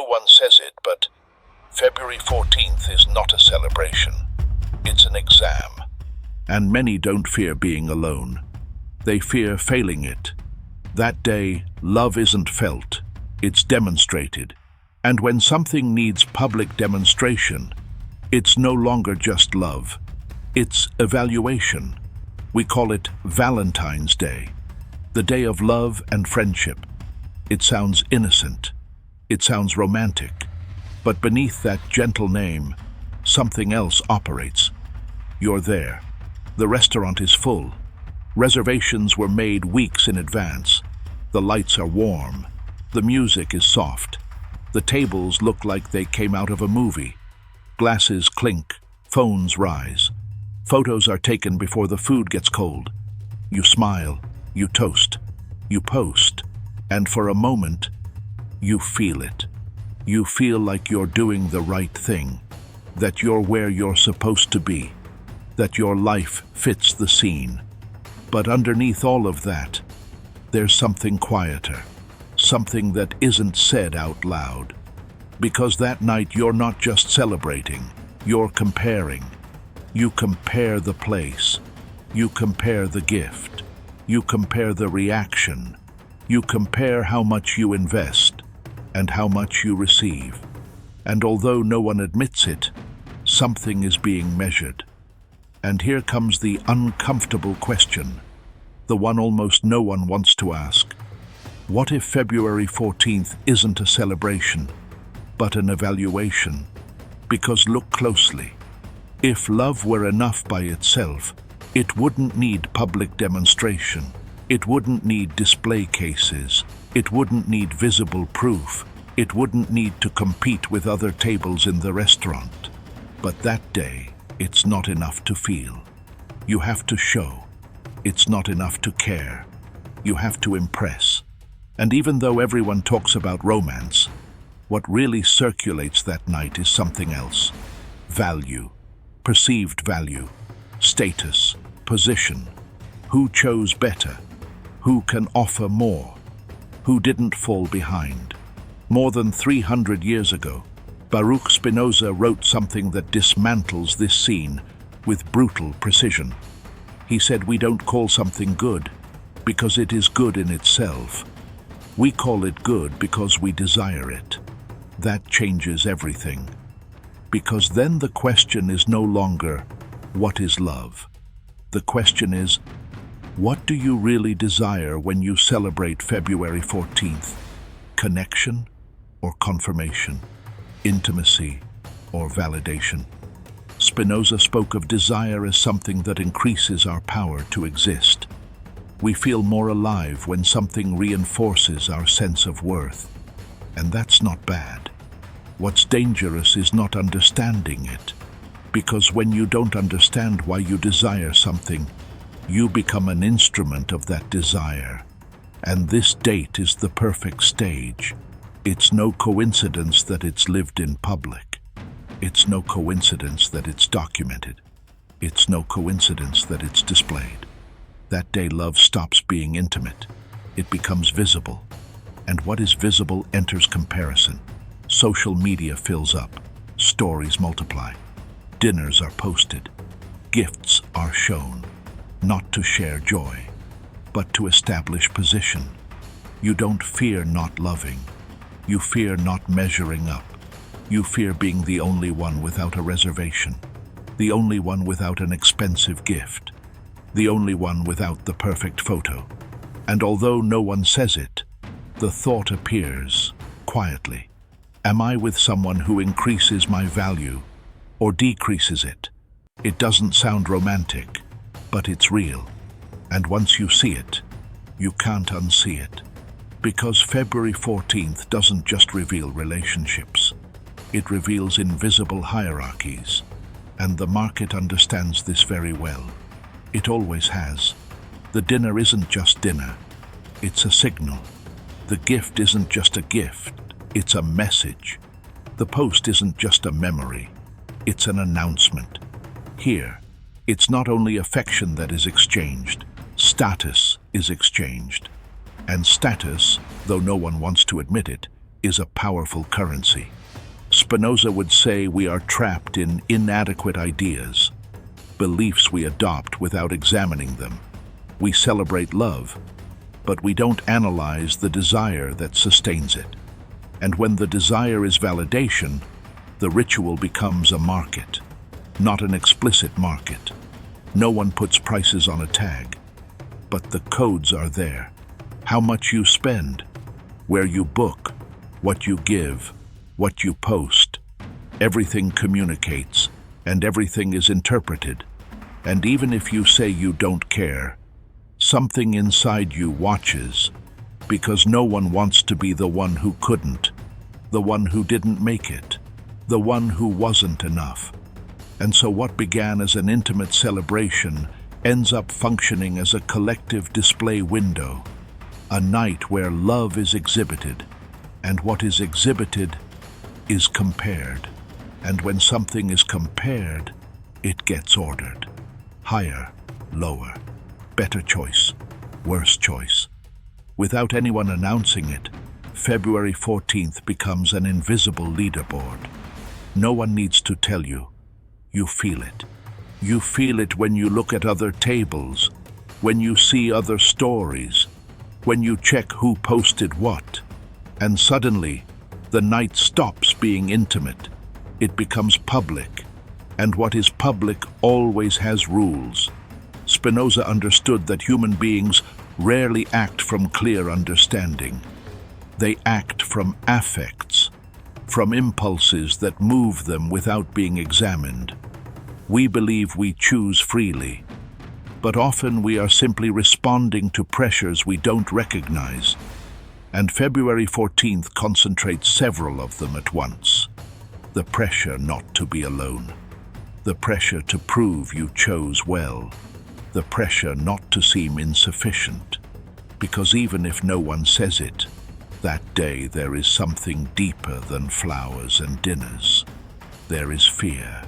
one says it, but February 14th is not a celebration. It's an exam. And many don't fear being alone. They fear failing it. That day, love isn't felt, it's demonstrated. And when something needs public demonstration, it's no longer just love. It's evaluation. We call it Valentine's Day, the day of love and friendship. It sounds innocent. It sounds romantic. But beneath that gentle name, something else operates. You're there. The restaurant is full. Reservations were made weeks in advance. The lights are warm. The music is soft. The tables look like they came out of a movie. Glasses clink. Phones rise. Photos are taken before the food gets cold. You smile. You toast. You post. And for a moment, you feel it. You feel like you're doing the right thing, that you're where you're supposed to be, that your life fits the scene. But underneath all of that, there's something quieter, something that isn't said out loud. Because that night you're not just celebrating, you're comparing. You compare the place, you compare the gift, you compare the reaction, you compare how much you invest and how much you receive. And although no one admits it, something is being measured. And here comes the uncomfortable question, the one almost no one wants to ask. What if February 14th isn't a celebration, but an evaluation? Because look closely. If love were enough by itself, it wouldn't need public demonstration. It wouldn't need display cases. It wouldn't need visible proof. It wouldn't need to compete with other tables in the restaurant. But that day, it's not enough to feel. You have to show. It's not enough to care. You have to impress. And even though everyone talks about romance, what really circulates that night is something else. Value. Perceived value, status, position, who chose better, who can offer more, who didn't fall behind. More than 300 years ago, Baruch Spinoza wrote something that dismantles this scene with brutal precision. He said we don't call something good because it is good in itself. We call it good because we desire it. That changes everything. Because then the question is no longer, what is love? The question is, what do you really desire when you celebrate February 14th? Connection or confirmation? Intimacy or validation? Spinoza spoke of desire as something that increases our power to exist. We feel more alive when something reinforces our sense of worth. And that's not bad. What's dangerous is not understanding it, because when you don't understand why you desire something, you become an instrument of that desire. And this date is the perfect stage. It's no coincidence that it's lived in public. It's no coincidence that it's documented. It's no coincidence that it's displayed. That day love stops being intimate. It becomes visible. And what is visible enters comparison. Social media fills up, stories multiply, dinners are posted, gifts are shown, not to share joy, but to establish position. You don't fear not loving. You fear not measuring up. You fear being the only one without a reservation, the only one without an expensive gift, the only one without the perfect photo. And although no one says it, the thought appears quietly. Am I with someone who increases my value or decreases it? It doesn't sound romantic, but it's real. And once you see it, you can't unsee it. Because February 14th doesn't just reveal relationships. It reveals invisible hierarchies. And the market understands this very well. It always has. The dinner isn't just dinner. It's a signal. The gift isn't just a gift. It's a message. The post isn't just a memory. It's an announcement. Here, it's not only affection that is exchanged. Status is exchanged. And status, though no one wants to admit it, is a powerful currency. Spinoza would say we are trapped in inadequate ideas, beliefs we adopt without examining them. We celebrate love, but we don't analyze the desire that sustains it. And when the desire is validation, the ritual becomes a market, not an explicit market. No one puts prices on a tag, but the codes are there. How much you spend, where you book, what you give, what you post. Everything communicates, and everything is interpreted. And even if you say you don't care, something inside you watches, because no one wants to be the one who couldn't, the one who didn't make it, the one who wasn't enough. And so what began as an intimate celebration ends up functioning as a collective display window, a night where love is exhibited, and what is exhibited is compared. And when something is compared, it gets ordered. Higher, lower, better choice, worse choice. Without anyone announcing it, February 14th becomes an invisible leaderboard. No one needs to tell you. You feel it. You feel it when you look at other tables, when you see other stories, when you check who posted what. And suddenly, the night stops being intimate. It becomes public. And what is public always has rules. Spinoza understood that human beings rarely act from clear understanding. They act from affects, from impulses that move them without being examined. We believe we choose freely, but often we are simply responding to pressures we don't recognize. And February 14th concentrates several of them at once. The pressure not to be alone. The pressure to prove you chose well. The pressure not to seem insufficient. Because even if no one says it, that day there is something deeper than flowers and dinners. There is fear.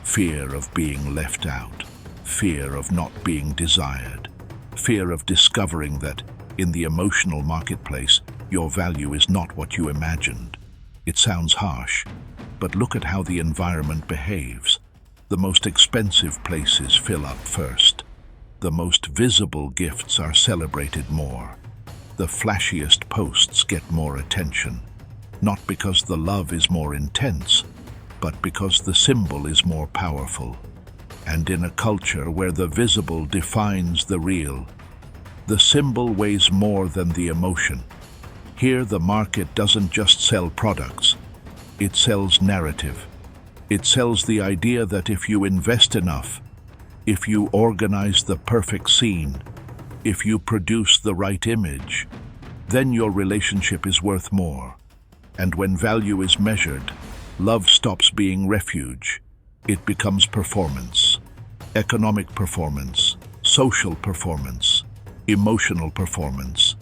Fear of being left out. Fear of not being desired. Fear of discovering that, in the emotional marketplace, your value is not what you imagined. It sounds harsh, but look at how the environment behaves. The most expensive places fill up first. The most visible gifts are celebrated more. The flashiest posts get more attention, not because the love is more intense, but because the symbol is more powerful. And in a culture where the visible defines the real, the symbol weighs more than the emotion. Here the market doesn't just sell products, it sells narrative. It sells the idea that if you invest enough, if you organize the perfect scene, if you produce the right image, then your relationship is worth more. And when value is measured, love stops being refuge. It becomes performance. Economic performance, social performance, emotional performance.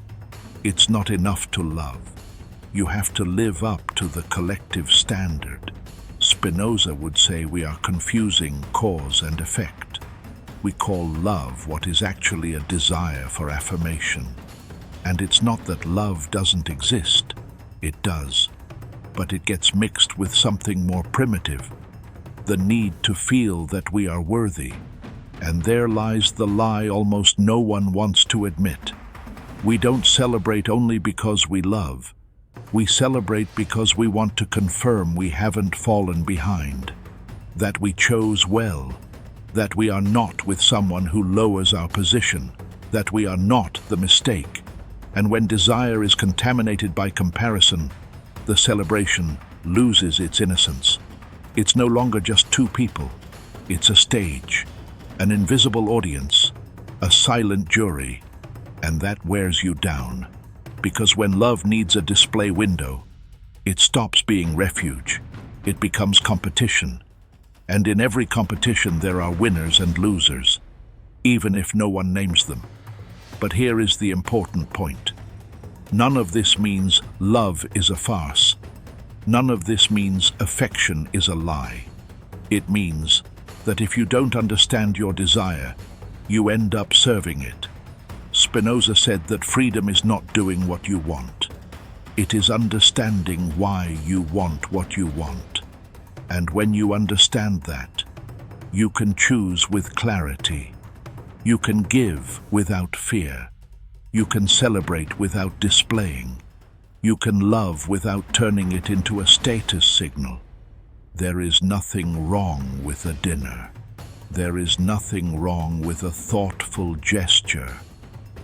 It's not enough to love. You have to live up to the collective standard. Spinoza would say we are confusing cause and effect. We call love what is actually a desire for affirmation. And it's not that love doesn't exist. It does. But it gets mixed with something more primitive. The need to feel that we are worthy. And there lies the lie almost no one wants to admit. We don't celebrate only because we love. We celebrate because we want to confirm we haven't fallen behind, that we chose well, that we are not with someone who lowers our position, that we are not the mistake. And when desire is contaminated by comparison, the celebration loses its innocence. It's no longer just two people. It's a stage, an invisible audience, a silent jury, and that wears you down. Because when love needs a display window, it stops being refuge. It becomes competition. And in every competition there are winners and losers, even if no one names them. But here is the important point. None of this means love is a farce. None of this means affection is a lie. It means that if you don't understand your desire, you end up serving it. Spinoza said that freedom is not doing what you want. It is understanding why you want what you want. And when you understand that, you can choose with clarity. You can give without fear. You can celebrate without displaying. You can love without turning it into a status signal. There is nothing wrong with a dinner. There is nothing wrong with a thoughtful gesture.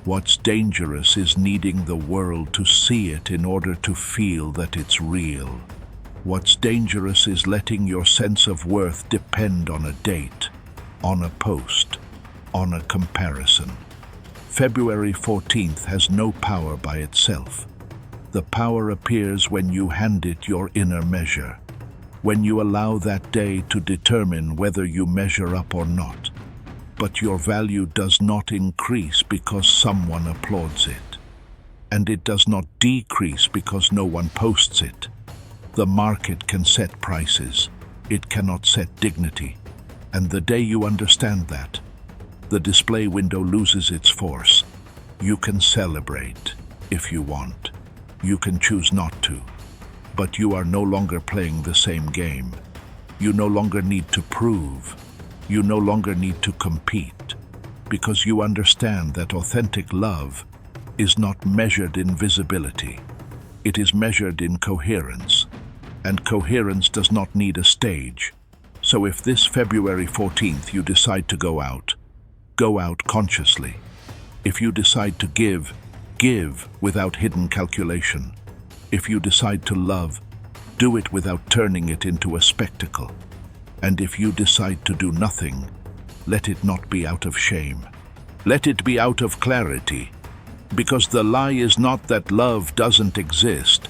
What's dangerous is needing the world to see it in order to feel that it's real. What's dangerous is letting your sense of worth depend on a date, on a post, on a comparison. February 14th has no power by itself. The power appears when you hand it your inner measure, when you allow that day to determine whether you measure up or not. But your value does not increase because someone applauds it. And it does not decrease because no one posts it. The market can set prices. It cannot set dignity. And the day you understand that, the display window loses its force. You can celebrate if you want. You can choose not to. But you are no longer playing the same game. You no longer need to prove. You no longer need to compete. Because you understand that authentic love is not measured in visibility. It is measured in coherence. And coherence does not need a stage. So if this February 14th you decide to go out consciously. If you decide to give without hidden calculation. If you decide to love, do it without turning it into a spectacle. And if you decide to do nothing, let it not be out of shame. Let it be out of clarity. Because the lie is not that love doesn't exist.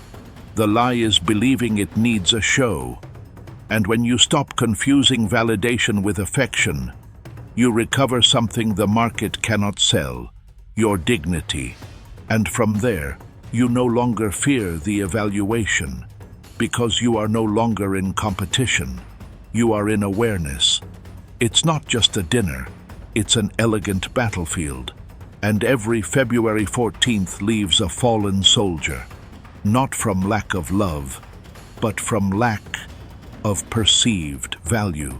The lie is believing it needs a show. And when you stop confusing validation with affection, you recover something the market cannot sell, your dignity. And from there, you no longer fear the evaluation, because you are no longer in competition. You are in awareness. It's not just a dinner, it's an elegant battlefield. And every February 14th leaves a fallen soldier, not from lack of love, but from lack of perceived value.